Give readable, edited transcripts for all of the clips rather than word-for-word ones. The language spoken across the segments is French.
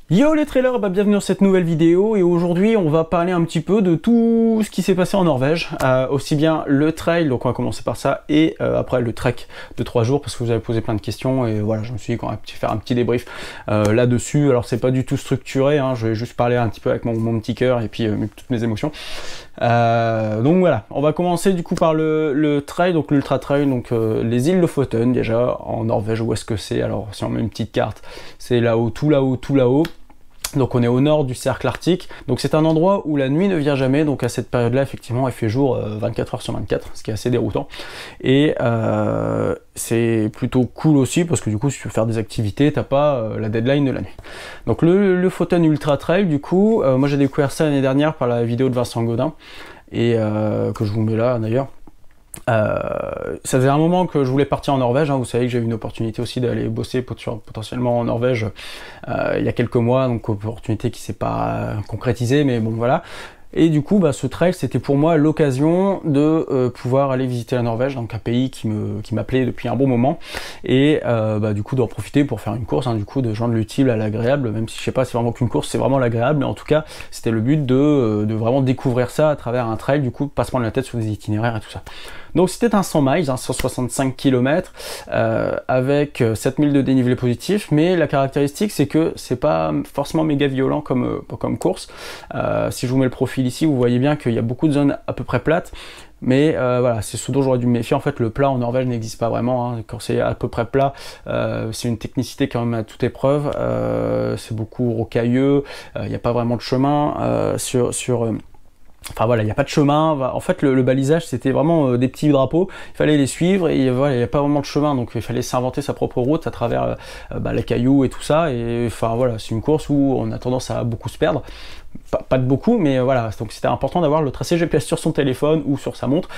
Yo les trailers, bienvenue dans cette nouvelle vidéo et aujourd'hui on va parler un petit peu de tout ce qui s'est passé en Norvège, aussi bien le trail, donc on va commencer par ça, et après le trek de 3 jours parce que vous avez posé plein de questions et voilà, je me suis dit qu'on va faire un petit débrief là-dessus. Alors c'est pas du tout structuré, hein, je vais juste parler un petit peu avec mon petit cœur et puis toutes mes émotions. Donc voilà, on va commencer du coup par le trail, donc l'ultra trail, donc les îles Lofoten déjà en Norvège. Où est-ce que c'est? Alors si on met une petite carte, c'est là-haut, tout là-haut, tout là-haut. Donc on est au nord du cercle arctique, donc c'est un endroit où la nuit ne vient jamais, donc à cette période là effectivement il fait jour 24 heures sur 24, ce qui est assez déroutant, et c'est plutôt cool aussi parce que du coup si tu veux faire des activités t'as pas la deadline de la nuit. Donc le Lofoten Ultra Trail, du coup moi j'ai découvert ça l'année dernière par la vidéo de Vincent Godin, et que je vous mets là d'ailleurs. Ça faisait un moment que je voulais partir en Norvège, hein. Vous savez que j'ai eu une opportunité aussi d'aller bosser potentiellement en Norvège il y a quelques mois, donc opportunité qui s'est pas concrétisée, mais bon voilà. Et du coup, ce trail, c'était pour moi l'occasion de pouvoir aller visiter la Norvège, donc un pays qui m'appelait depuis un bon moment, et du coup d'en profiter pour faire une course, hein, du coup de joindre l'utile à l'agréable, même si je sais pas, c'est vraiment qu'une course, c'est vraiment l'agréable, mais en tout cas, c'était le but de vraiment découvrir ça à travers un trail, du coup, pas se prendre la tête sur des itinéraires et tout ça. Donc c'était un 100 miles, hein, 165 km, avec 7000 de dénivelé positif, mais la caractéristique c'est que c'est pas forcément méga violent comme course. Si je vous mets le profil ici, vous voyez bien qu'il y a beaucoup de zones à peu près plates, mais voilà, c'est ce dont j'aurais dû me méfier. En fait, le plat en Norvège n'existe pas vraiment, hein. Quand c'est à peu près plat, c'est une technicité quand même à toute épreuve, c'est beaucoup rocailleux, il n'y a pas vraiment de chemin enfin voilà, il n'y a pas de chemin. En fait, le balisage, c'était vraiment des petits drapeaux. Il fallait les suivre et voilà, il n'y a pas vraiment de chemin. Donc il fallait s'inventer sa propre route à travers les cailloux et tout ça. Et enfin voilà, c'est une course où on a tendance à beaucoup se perdre. Pas de beaucoup, mais voilà, donc c'était important d'avoir le tracé GPS sur son téléphone ou sur sa montre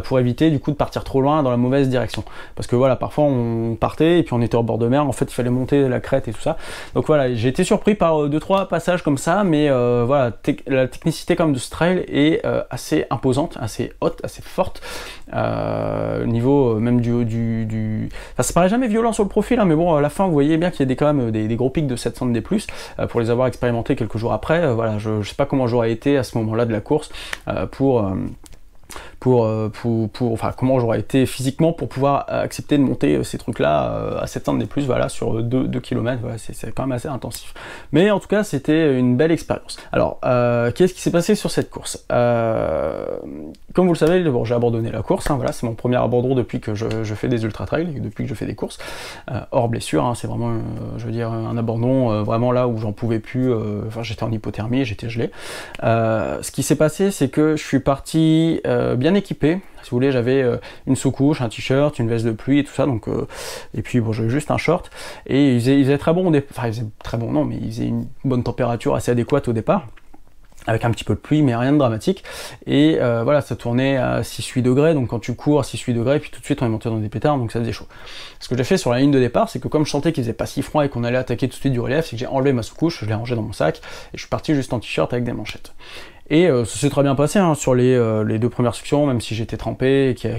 pour éviter du coup de partir trop loin dans la mauvaise direction. Parce que voilà, parfois on partait et puis on était au bord de mer, en fait il fallait monter la crête et tout ça. Donc voilà, j'ai été surpris par 2-3 passages comme ça, mais voilà, la technicité quand même de ce trail est assez imposante, assez haute, assez forte. Au niveau même enfin ça paraît jamais violent sur le profil, hein, mais bon à la fin vous voyez bien qu'il y a quand même des gros pics de 700 D+, pour les avoir expérimentés quelques jours après. Voilà, je sais pas comment j'aurais été à ce moment-là de la course enfin comment j'aurais été physiquement pour pouvoir accepter de monter ces trucs là à 700 des plus, voilà, sur 2 km, voilà, c'est quand même assez intensif, mais en tout cas c'était une belle expérience. Alors qu'est-ce qui s'est passé sur cette course? Comme vous le savez, bon, j'ai abandonné la course, hein, voilà, c'est mon premier abandon depuis que je fais des ultra trails, depuis que je fais des courses hors blessure, hein, c'est vraiment je veux dire un abandon vraiment là où j'en pouvais plus, enfin j'étais en hypothermie, j'étais gelé. Ce qui s'est passé, c'est que je suis parti bien équipé. Si vous voulez, j'avais une sous-couche, un t-shirt, une veste de pluie et tout ça, donc et puis bon, j'avais juste un short, et il faisait très bon, enfin il faisait très bon, non, mais il faisait une bonne température assez adéquate au départ, avec un petit peu de pluie, mais rien de dramatique, et voilà, ça tournait à 6-8 degrés, donc quand tu cours à 6-8 degrés, puis tout de suite on est monté dans des pétards, donc ça faisait chaud. Ce que j'ai fait sur la ligne de départ, c'est que comme je sentais qu'il faisait pas si froid et qu'on allait attaquer tout de suite du relief, c'est que j'ai enlevé ma sous-couche, je l'ai rangée dans mon sac, et je suis parti juste en t-shirt avec des manchettes. Et ça s'est très bien passé, hein, sur les 2 premières sections, même si j'étais trempé, et qu'il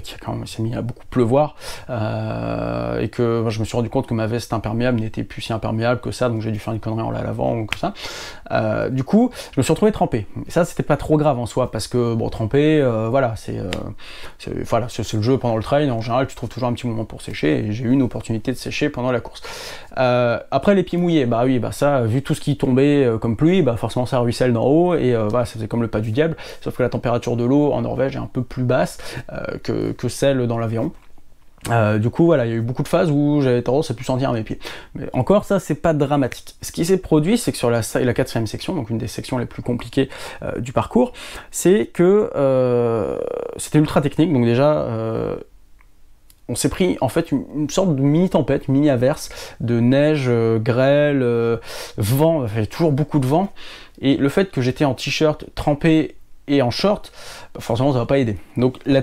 s'est mis à beaucoup pleuvoir, et que je me suis rendu compte que ma veste imperméable n'était plus si imperméable que ça, donc j'ai dû faire une connerie en la lavant ou que ça. Du coup, je me suis retrouvé trempé. Et ça, c'était pas trop grave en soi, parce que bon, trempé, voilà, c'est le jeu pendant le trail. En général, tu trouves toujours un petit moment pour sécher, et j'ai eu une opportunité de sécher pendant la course. Après, les pieds mouillés, oui, ça, vu tout ce qui tombait comme pluie, forcément ça ruisselle d'en haut, et voilà, ça faisait comme le pas du diable, sauf que la température de l'eau en Norvège est un peu plus basse que celle dans l'Aveyron. Du coup voilà, il y a eu beaucoup de phases où j'avais tendance à plus sentir mes pieds. Mais encore ça, c'est pas dramatique. Ce qui s'est produit, c'est que sur la 4e section, donc une des sections les plus compliquées du parcours, c'est que c'était ultra technique, donc déjà on s'est pris en fait une sorte de mini tempête, mini averse de neige, grêle, vent, il y avait toujours beaucoup de vent, et le fait que j'étais en t-shirt trempé et en short, forcément ça va pas aider. Donc le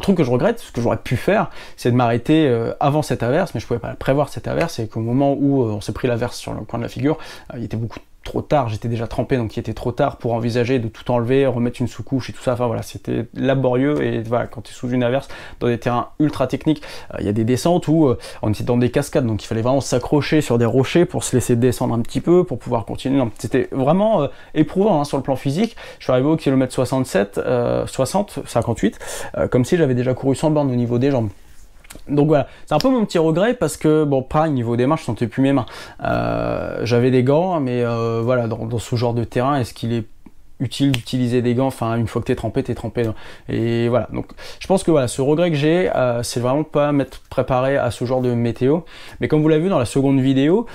truc que je regrette, ce que j'aurais pu faire, c'est de m'arrêter avant cette averse, mais je pouvais pas prévoir cette averse, et qu'au moment où on s'est pris l'averse sur le coin de la figure, il était beaucoup trop tard, j'étais déjà trempé, donc il était trop tard pour envisager de tout enlever, remettre une sous-couche et tout ça. Enfin voilà, c'était laborieux. Et voilà, quand tu es sous une averse, dans des terrains ultra techniques, il y a des descentes où on était dans des cascades, donc il fallait vraiment s'accrocher sur des rochers pour se laisser descendre un petit peu, pour pouvoir continuer. C'était vraiment éprouvant hein, sur le plan physique. Je suis arrivé au kilomètre 67, 58, comme si j'avais déjà couru 100 bornes au niveau des jambes. Donc voilà, c'est un peu mon petit regret parce que, bon, pareil, niveau des mains, je sentais plus mes mains. J'avais des gants, mais voilà, dans ce genre de terrain, est-ce qu'il est utile d'utiliser des gants? Enfin, une fois que t'es trempé, et voilà. Donc je pense que voilà, ce regret que j'ai, c'est vraiment pas m'être préparé à ce genre de météo. Mais comme vous l'avez vu dans la seconde vidéo,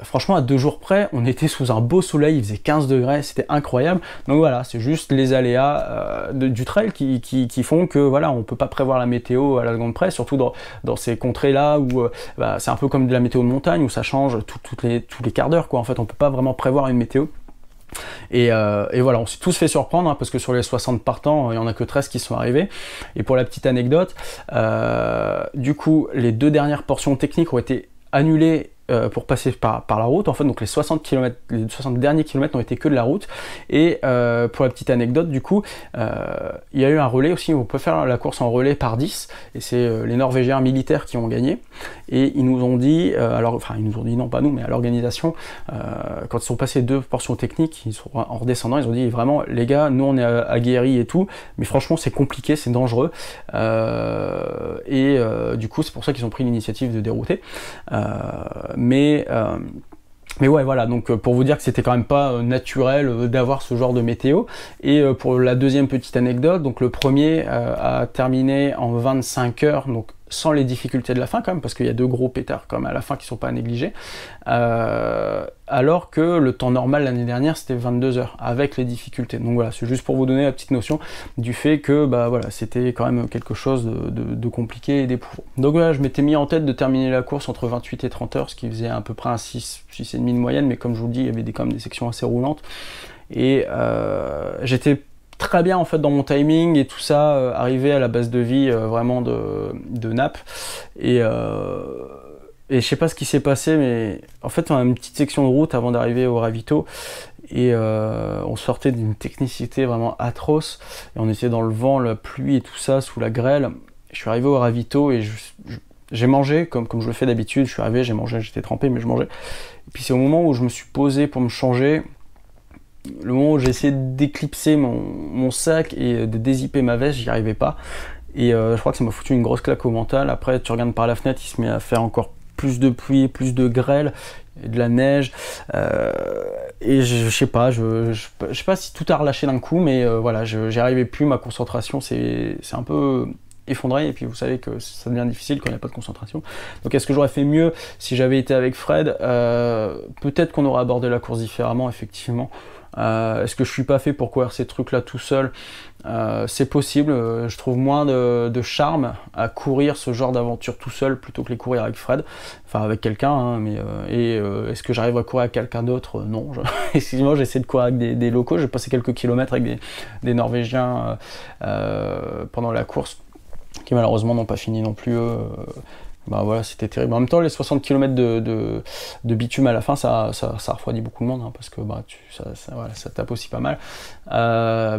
franchement à 2 jours près, on était sous un beau soleil, il faisait 15 degrés, c'était incroyable. Donc voilà, c'est juste les aléas du trail qui font que voilà, on peut pas prévoir la météo à la seconde près, surtout dans ces contrées là où c'est un peu comme de la météo de montagne où ça change tous les quarts d'heure quoi. En fait, on peut pas vraiment prévoir une météo. Et voilà, on s'est tous fait surprendre hein, parce que sur les 60 partants, il n'y en a que 13 qui sont arrivés. Et pour la petite anecdote, du coup, les 2 dernières portions techniques ont été annulées pour passer par la route. En fait, donc les 60 derniers kilomètres n'ont été que de la route. Et pour la petite anecdote, du coup, il y a eu un relais aussi. On peut faire la course en relais par 10. Et c'est les Norvégiens militaires qui ont gagné. Et ils nous ont dit, ils nous ont dit, non pas nous, mais à l'organisation, quand ils sont passés 2 portions techniques, ils sont en redescendant, ils ont dit vraiment, les gars, nous on est aguerris et tout, mais franchement c'est compliqué, c'est dangereux. Du coup, c'est pour ça qu'ils ont pris l'initiative de dérouter. Mais ouais, voilà, donc pour vous dire que c'était quand même pas naturel d'avoir ce genre de météo. Et pour la deuxième petite anecdote, donc le premier a terminé en 25 heures, donc sans les difficultés de la fin quand même, parce qu'il y a 2 gros pétards quand même à la fin qui sont pas à négliger, alors que le temps normal l'année dernière c'était 22 heures avec les difficultés. Donc voilà, c'est juste pour vous donner la petite notion du fait que bah voilà, c'était quand même quelque chose de compliqué et d'éprouvant. Donc voilà, je m'étais mis en tête de terminer la course entre 28 et 30 heures, ce qui faisait à peu près un 6,5 de moyenne, mais comme je vous le dis, il y avait quand même des sections assez roulantes, et j'étais très bien en fait dans mon timing et tout ça, arrivé à la base de vie vraiment de Naples, et je sais pas ce qui s'est passé, mais en fait on a une petite section de route avant d'arriver au ravito, et on sortait d'une technicité vraiment atroce, et on était dans le vent, la pluie et tout ça, sous la grêle. Je suis arrivé au ravito et j'ai mangé comme je le fais d'habitude. Je suis arrivé, j'ai mangé, j'étais trempé mais je mangeais, et puis c'est au moment où je me suis posé pour me changer, le moment où j'ai essayé d'éclipser mon sac et de dézipper ma veste, j'y arrivais pas. Et je crois que ça m'a foutu une grosse claque au mental. Après, tu regardes par la fenêtre, il se met à faire encore plus de pluie, plus de grêle, et de la neige. Et je sais pas, je sais pas si tout a relâché d'un coup, mais voilà, j'y arrivais plus, ma concentration c'est un peu effondré, et puis vous savez que ça devient difficile quand il n'y a pas de concentration. Donc est-ce que j'aurais fait mieux si j'avais été avec Fred? Peut-être qu'on aurait abordé la course différemment, effectivement. Est-ce que je suis pas fait pour courir ces trucs là tout seul? C'est possible. Je trouve moins de charme à courir ce genre d'aventure tout seul plutôt que les courir avec Fred, enfin avec quelqu'un, hein, mais est-ce que j'arrive à courir avec quelqu'un d'autre? Non. Excusez-moi, j'essaie de courir avec des locaux. J'ai passé quelques kilomètres avec des Norvégiens pendant la course, qui malheureusement n'ont pas fini non plus. Bah voilà, c'était terrible. En même temps, les 60 km de bitume à la fin, ça refroidit beaucoup de monde, hein, parce que bah, voilà, ça tape aussi pas mal.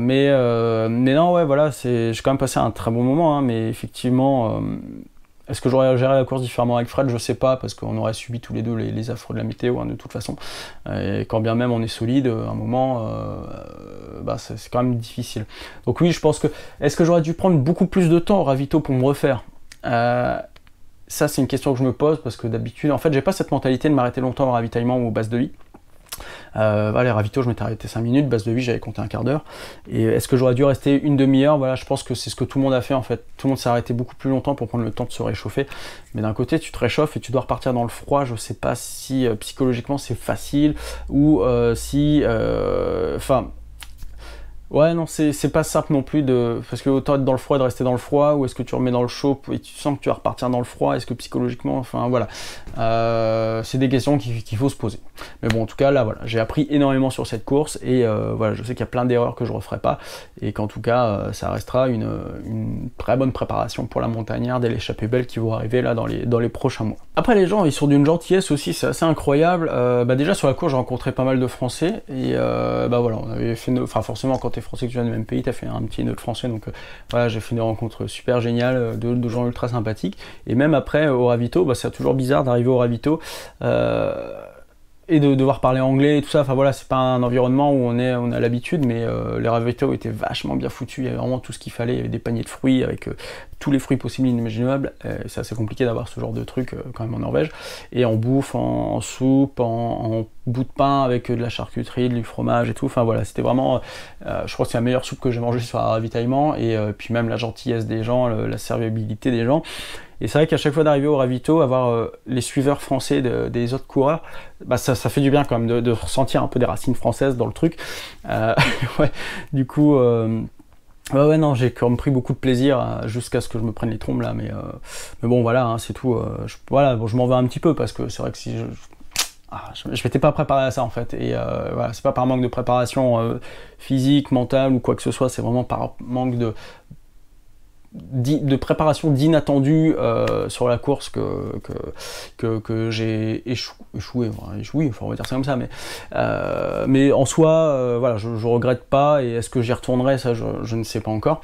Mais non, ouais, voilà, j'ai quand même passé un très bon moment, hein, mais effectivement, est-ce que j'aurais géré la course différemment avec Fred? Je sais pas, parce qu'on aurait subi tous les deux les affres de la météo, hein, de toute façon. Et quand bien même on est solide, à un moment, bah, c'est quand même difficile. Donc oui, je pense que... Est-ce que j'aurais dû prendre beaucoup plus de temps au ravito pour me refaire? Ça, c'est une question que je me pose, parce que d'habitude, en fait, j'ai pas cette mentalité de m'arrêter longtemps au ravitaillement ou aux bases de vie. Les ravitaux, je m'étais arrêté 5 minutes, base de vie, j'avais compté un quart d'heure. Et est-ce que j'aurais dû rester une demi-heure? Voilà, je pense que c'est ce que tout le monde a fait, en fait. Tout le monde s'est arrêté beaucoup plus longtemps pour prendre le temps de se réchauffer. Mais d'un côté, tu te réchauffes et tu dois repartir dans le froid. Je sais pas si psychologiquement c'est facile, ou si... Enfin... Ouais, non, c'est pas simple non plus de... Parce que autant être dans le froid et de rester dans le froid, ou est-ce que tu remets dans le chaud et tu sens que tu vas repartir dans le froid, est-ce que psychologiquement, enfin voilà. C'est des questions qu'il faut se poser. Mais bon, en tout cas, là, voilà, j'ai appris énormément sur cette course, et voilà, je sais qu'il y a plein d'erreurs que je referai pas, et qu'en tout cas, ça restera une très bonne préparation pour la montagnarde et l'échappée belle qui vont arriver là dans les prochains mois. Après, les gens, ils sont d'une gentillesse aussi, c'est assez incroyable. Déjà, sur la course, j'ai rencontré pas mal de Français, et voilà, on avait fait... Enfin, forcément, quand t'es français que tu viens du même pays, t'as fait un petit nœud de français, donc voilà, j'ai fait une rencontre super géniale de gens ultra sympathiques. Et même après au ravito, c'est toujours bizarre d'arriver au ravito et de devoir parler anglais et tout ça. Enfin voilà, c'est pas un environnement où on a l'habitude, mais les ravitaux étaient vachement bien foutus, il y avait vraiment tout ce qu'il fallait, il y avait des paniers de fruits avec tous les fruits possibles et inimaginables. C'est assez compliqué d'avoir ce genre de truc quand même en Norvège. Et en bouffe, en soupe, en bout de pain avec de la charcuterie, du fromage et tout. Enfin voilà, c'était vraiment, je crois que c'est la meilleure soupe que j'ai mangée sur un ravitaillement, et puis même la gentillesse des gens, la serviabilité des gens. Et c'est vrai qu'à chaque fois d'arriver au ravito, avoir les suiveurs français des autres coureurs, ça fait du bien quand même de ressentir un peu des racines françaises dans le truc. Ouais, du coup, ouais, non, j'ai quand même pris beaucoup de plaisir jusqu'à ce que je me prenne les trombes là, mais bon, voilà, hein, c'est tout. Voilà, bon, je m'en vais un petit peu parce que c'est vrai que si je m'étais pas préparé à ça en fait, et voilà, c'est pas par manque de préparation physique, mentale ou quoi que ce soit, c'est vraiment par manque de préparation d'inattendu sur la course que j'ai échoué, enfin on va dire ça comme ça, mais en soi, voilà, je regrette pas, et est-ce que j'y retournerai, ça je ne sais pas encore,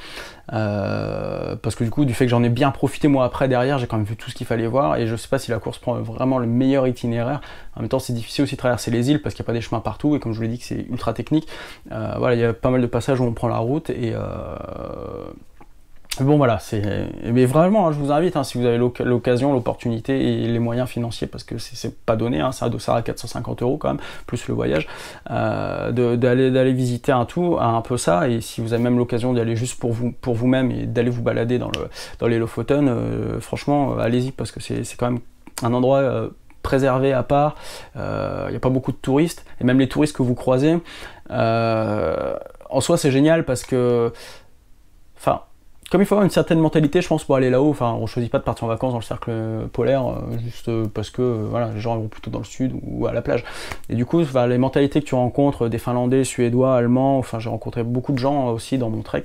parce que du coup, du fait que j'en ai bien profité moi après, derrière, j'ai quand même vu tout ce qu'il fallait voir, et je sais pas si la course prend vraiment le meilleur itinéraire. En même temps, c'est difficile aussi de traverser les îles, parce qu'il n'y a pas des chemins partout, et comme je vous l'ai dit que c'est ultra technique, voilà, il y a pas mal de passages où on prend la route, et bon voilà, mais vraiment, hein, je vous invite, hein, si vous avez l'occasion, l'opportunité et les moyens financiers, parce que c'est pas donné, hein, c'est un dossard à 450 € quand même, plus le voyage, d'aller visiter un peu ça, et si vous avez même l'occasion d'y aller juste pour vous-même et d'aller vous balader dans les Lofoten, franchement, allez-y, parce que c'est quand même un endroit préservé à part, il n'y a pas beaucoup de touristes, et même les touristes que vous croisez, en soi c'est génial parce que, enfin, comme il faut avoir une certaine mentalité, je pense, pour aller là-haut, enfin, on choisit pas de partir en vacances dans le cercle polaire, juste parce que, voilà, les gens vont plutôt dans le sud ou à la plage. Et du coup, les mentalités que tu rencontres, des Finlandais, Suédois, Allemands, enfin, j'ai rencontré beaucoup de gens aussi dans mon trek.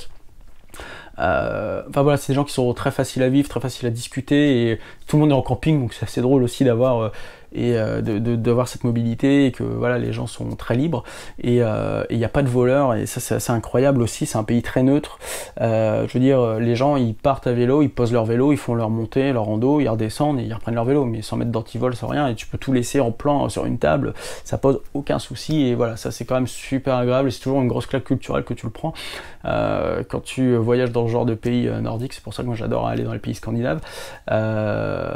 Enfin voilà, c'est des gens qui sont très faciles à vivre, très faciles à discuter, et tout le monde est en camping, donc c'est assez drôle aussi d'avoir d'avoir cette mobilité, et que voilà, les gens sont très libres, et il n'y a pas de voleurs, et ça c'est assez incroyable aussi. C'est un pays très neutre, je veux dire, les gens ils partent à vélo, ils posent leur vélo, ils font leur montée, leur rando, ils redescendent et ils reprennent leur vélo, mais sans mettre d'antivol, sans rien, et tu peux tout laisser en plan sur une table, ça pose aucun souci, et voilà, ça c'est quand même super agréable, et c'est toujours une grosse claque culturelle que tu le prends quand tu voyages dans ce genre de pays nordiques. C'est pour ça que moi j'adore aller dans les pays scandinaves,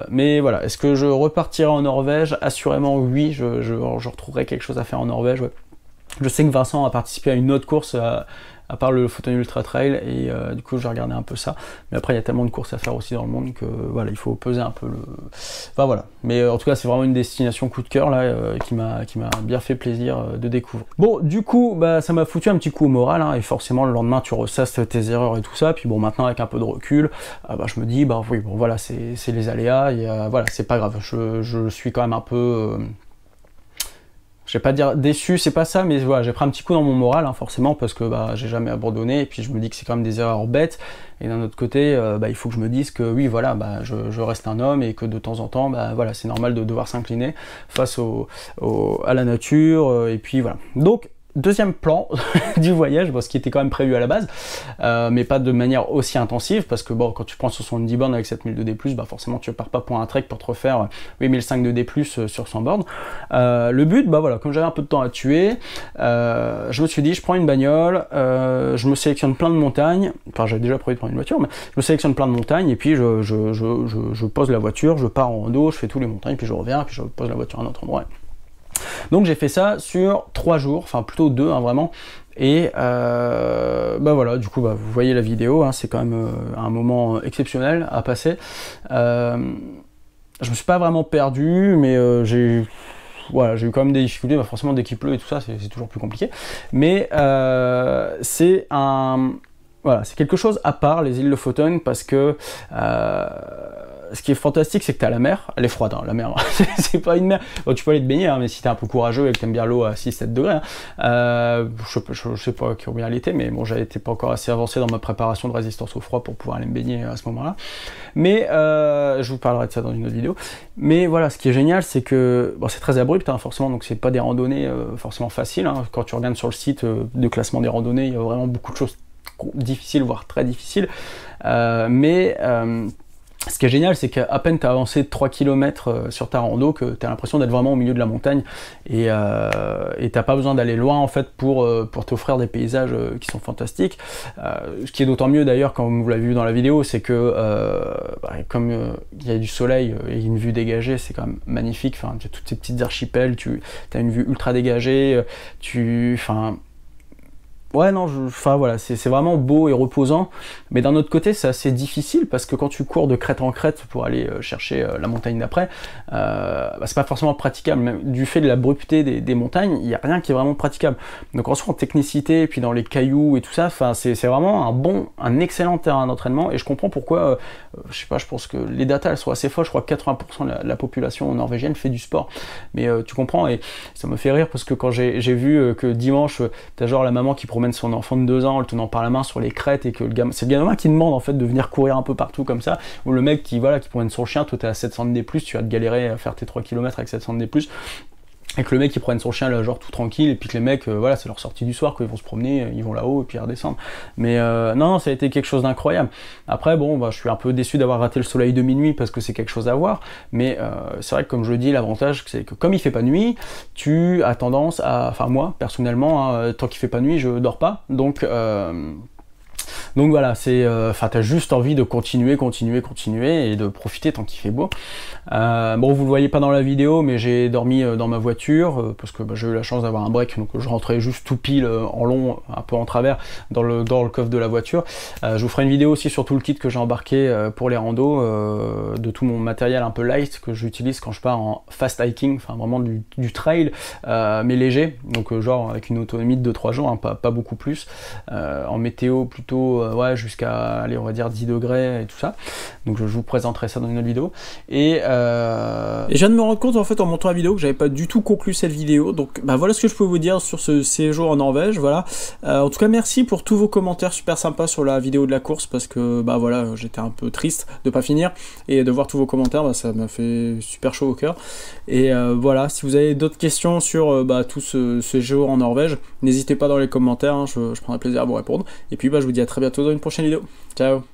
mais voilà, est-ce que je repartirai en Norvège? Assurément oui, je retrouverai quelque chose à faire en Norvège, ouais. Je sais que Vincent a participé à une autre course à part le Lofoten Ultra Trail, et du coup j'ai regardé un peu ça, mais après il y a tellement de courses à faire aussi dans le monde que voilà, il faut peser un peu enfin voilà, mais en tout cas c'est vraiment une destination coup de cœur là, qui m'a bien fait plaisir de découvrir. Bon, du coup ça m'a foutu un petit coup au moral, hein, et forcément le lendemain tu ressasses tes erreurs et tout ça, puis bon, maintenant avec un peu de recul, je me dis oui, bon voilà, c'est les aléas, et voilà, c'est pas grave, je suis quand même un peu je vais pas dire déçu, c'est pas ça, mais voilà, j'ai pris un petit coup dans mon moral, hein, forcément, parce que j'ai jamais abandonné, et puis je me dis que c'est quand même des erreurs bêtes, et d'un autre côté, il faut que je me dise que oui, voilà, je reste un homme, et que de temps en temps, voilà, c'est normal de devoir s'incliner face à la nature, et puis voilà. Donc, deuxième plan du voyage, ce qui était quand même prévu à la base, mais pas de manière aussi intensive, parce que bon, quand tu prends 70 bornes avec 7000 de D+, forcément tu pars pas pour un trek pour te refaire 8005 de D+, sur 100 bornes. Le but, voilà, comme j'avais un peu de temps à tuer, je me suis dit, je prends une bagnole, je me sélectionne plein de montagnes, enfin j'avais déjà prévu de prendre une voiture, mais je me sélectionne plein de montagnes, et puis je pose la voiture, je pars en rando, je fais tous les montagnes, puis je reviens, puis je pose la voiture à un autre endroit. Donc j'ai fait ça sur 3 jours, enfin plutôt 2, hein, vraiment, et voilà, du coup vous voyez la vidéo, hein, c'est quand même un moment exceptionnel à passer. Je me suis pas vraiment perdu, mais voilà, j'ai eu quand même des difficultés, bah forcément dès qu'il pleut et tout ça, c'est toujours plus compliqué. Mais c'est voilà, c'est quelque chose à part, les îles Lofoten, parce que ce qui est fantastique, c'est que tu as la mer, elle est froide, hein, la mer, c'est pas une mer, bon, tu peux aller te baigner, hein, mais si tu es un peu courageux et que tu aimes bien l'eau à 6-7 degrés, hein, je sais pas combien elle était, mais bon, j'étais pas encore assez avancé dans ma préparation de résistance au froid pour pouvoir aller me baigner à ce moment-là, mais je vous parlerai de ça dans une autre vidéo. Mais voilà, ce qui est génial, c'est que bon, c'est très abrupt, hein, forcément, donc c'est pas des randonnées forcément faciles, hein. Quand tu regardes sur le site de classement des randonnées, il y a vraiment beaucoup de choses difficiles, voire très difficiles, mais ce qui est génial, c'est qu'à peine tu as avancé de 3 km sur ta rando, que tu as l'impression d'être vraiment au milieu de la montagne, et t'as pas besoin d'aller loin en fait pour t'offrir des paysages qui sont fantastiques. Ce qui est d'autant mieux d'ailleurs, comme vous l'avez vu dans la vidéo, c'est que comme il y a du soleil et une vue dégagée, c'est quand même magnifique. Enfin, tu as toutes ces petites archipels, tu as une vue ultra dégagée, ouais, non, enfin voilà, c'est vraiment beau et reposant, mais d'un autre côté, c'est assez difficile parce que quand tu cours de crête en crête pour aller chercher la montagne d'après, c'est pas forcément praticable. Même du fait de la l'abruptité des montagnes, il n'y a rien qui est vraiment praticable. Donc en soi, en technicité, et puis dans les cailloux et tout ça, c'est vraiment un excellent terrain d'entraînement, et je comprends pourquoi, je sais pas, je pense que les datas elles sont assez folles, je crois que 80% de la population norvégienne fait du sport. Mais tu comprends, et ça me fait rire parce que quand j'ai vu que dimanche, t'as genre la maman qui promène son enfant de 2 ans, le tenant par la main sur les crêtes, et que c'est le gamin qui demande en fait de venir courir un peu partout comme ça, ou le mec qui promène son chien, toi t'es à 700 D+, tu vas te galérer à faire tes 3 km avec 700 D+, et que le mec qui prenne son chien là, genre tout tranquille, et puis que les mecs, voilà, c'est leur sortie du soir, quoi, ils vont se promener, ils vont là-haut et puis ils redescendent. Mais non, ça a été quelque chose d'incroyable. Après, bon, je suis un peu déçu d'avoir raté le soleil de minuit parce que c'est quelque chose à voir, mais c'est vrai que comme je le dis, l'avantage c'est que comme il fait pas nuit, tu as tendance à, enfin moi personnellement, hein, tant qu'il fait pas nuit, je dors pas, donc voilà, t'as juste envie de continuer et de profiter tant qu'il fait beau. Bon, vous le voyez pas dans la vidéo, mais j'ai dormi dans ma voiture parce que j'ai eu la chance d'avoir un break, donc je rentrais juste tout pile en long, un peu en travers dans le coffre de la voiture. Je vous ferai une vidéo aussi sur tout le kit que j'ai embarqué pour les randos, de tout mon matériel un peu light que j'utilise quand je pars en fast hiking, enfin vraiment du trail, mais léger, donc genre avec une autonomie de 2-3 jours, hein, pas beaucoup plus, en météo plutôt ouais, jusqu'à, allez, on va dire 10 degrés et tout ça. Donc je vous présenterai ça dans une autre vidéo. Et je viens de me rendre compte en fait en montant la vidéo que j'avais pas du tout conclu cette vidéo. Donc voilà ce que je peux vous dire sur ce séjour en Norvège. Voilà. En tout cas, merci pour tous vos commentaires super sympas sur la vidéo de la course, parce que voilà, j'étais un peu triste de pas finir, et de voir tous vos commentaires, ça m'a fait super chaud au cœur. Et voilà, si vous avez d'autres questions sur tout ce séjour en Norvège, n'hésitez pas dans les commentaires, hein, je prendrai plaisir à vous répondre. Et puis je vous dis à très bientôt dans une prochaine vidéo. Ciao.